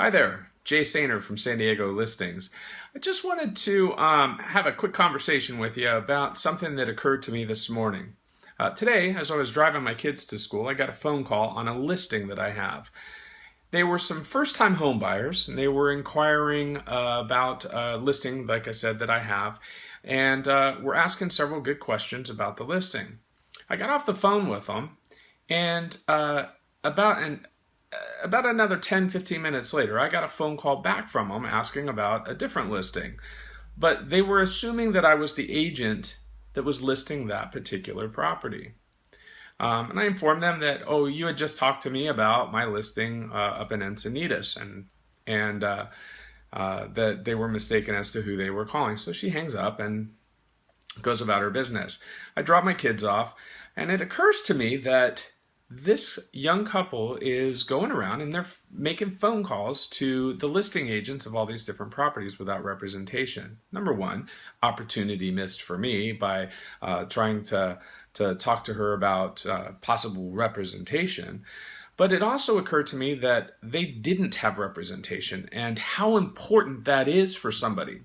Hi there, Jay Sainer from San Diego Listings. I just wanted to have a quick conversation with you about something that occurred to me this morning. Today, as I was driving my kids to school, I got a phone call on a listing that I have. They were some first-time home buyers, and they were inquiring about a listing, like I said, that I have, and were asking several good questions about the listing. I got off the phone with them, and about another 10-15 minutes later, I got a phone call back from them asking about a different listing. But they were assuming that I was the agent that was listing that particular property. And I informed them that, oh, you had just talked to me about my listing up in Encinitas, and that they were mistaken as to who they were calling. So she hangs up and goes about her business. I drop my kids off, and it occurs to me that this young couple is going around and they're making phone calls to the listing agents of all these different properties without representation. Number one, opportunity missed for me by trying to talk to her about possible representation. But it also occurred to me that they didn't have representation and how important that is for somebody.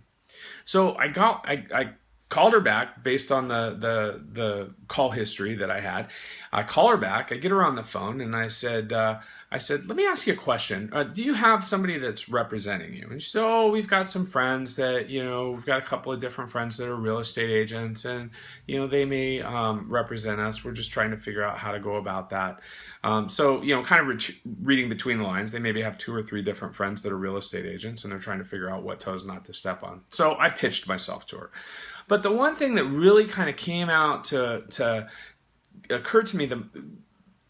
So I called her back based on the call history that I had. I call her back, I get her on the phone, and I said, let me ask you a question. Do you have somebody that's representing you? And she said, oh, we've got some friends that, we've got a couple of different friends that are real estate agents, and, they may represent us. We're just trying to figure out how to go about that. So, kind of reading between the lines, they maybe have 2 or 3 different friends that are real estate agents, and they're trying to figure out what toes not to step on. So I pitched myself to her. But the one thing that really kind of came out to occur to me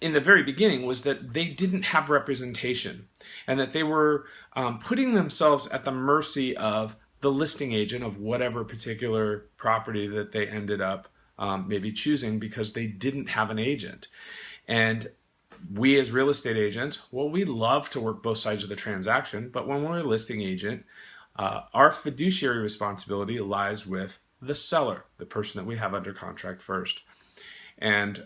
in the very beginning was that they didn't have representation, and that they were putting themselves at the mercy of the listing agent of whatever particular property that they ended up maybe choosing, because they didn't have an agent. And we as real estate agents, well, we love to work both sides of the transaction, but when we're a listing agent, our fiduciary responsibility lies with the seller, the person that we have under contract first. And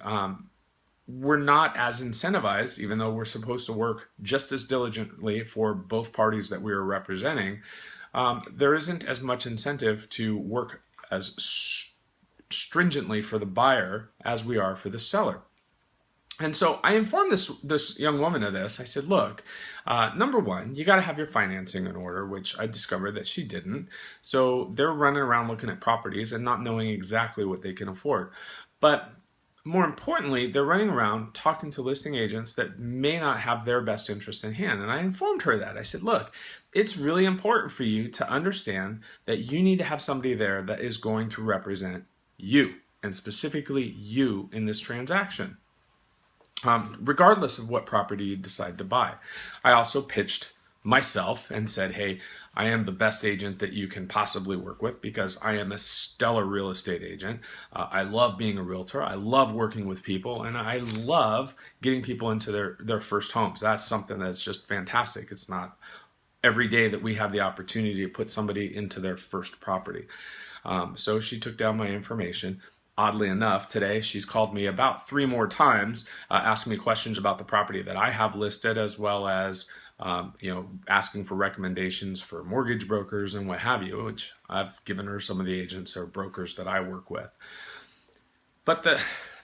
we're not as incentivized, even though we're supposed to work just as diligently for both parties that we are representing. There isn't as much incentive to work as stringently for the buyer as we are for the seller. And so I informed this young woman of this. I said, look, number one, you got to have your financing in order, which I discovered that she didn't. So they're running around looking at properties and not knowing exactly what they can afford. But more importantly, they're running around talking to listing agents that may not have their best interest in hand. And I informed her that. I said, look, it's really important for you to understand that you need to have somebody there that is going to represent you, and specifically you in this transaction. Regardless of what property you decide to buy. I also pitched myself and said, hey, I am the best agent that you can possibly work with because I am a stellar real estate agent. I love being a realtor. I love working with people, and I love getting people into their first homes. That's something that's just fantastic. It's not every day that we have the opportunity to put somebody into their first property. So she took down my information. Oddly enough, today she's called me about 3 more times, asking me questions about the property that I have listed, as well as asking for recommendations for mortgage brokers and what have you, which I've given her some of the agents or brokers that I work with. But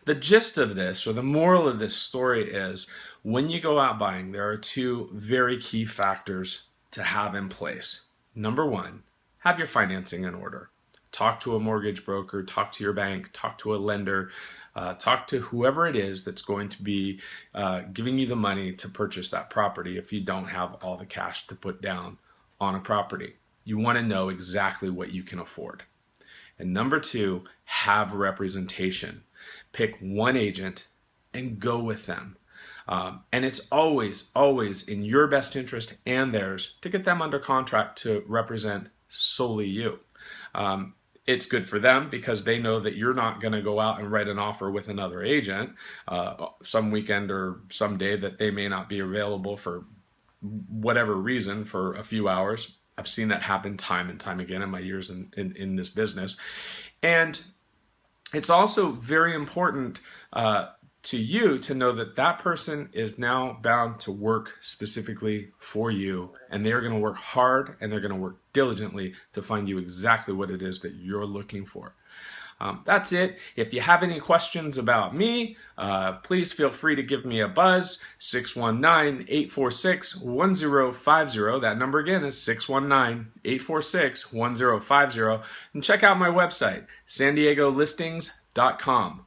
the gist of this, or the moral of this story, is when you go out buying, there are 2 very key factors to have in place. Number one, have your financing in order. Talk to a mortgage broker, talk to your bank, talk to a lender, talk to whoever it is that's going to be giving you the money to purchase that property if you don't have all the cash to put down on a property. You want to know exactly what you can afford. And number 2, have representation. Pick one agent and go with them. And it's always, always in your best interest and theirs to get them under contract to represent solely you. It's good for them because they know that you're not going to go out and write an offer with another agent some weekend or some day that they may not be available for whatever reason for a few hours. I've seen that happen time and time again in my years in this business. And it's also very important to you to know that that person is now bound to work specifically for you, and they're going to work hard and they're going to work diligently to find you exactly what it is that you're looking for. That's it. If you have any questions about me, please feel free to give me a buzz, 619-846-1050. That number again is 619-846-1050. And check out my website, sandiegolistings.com.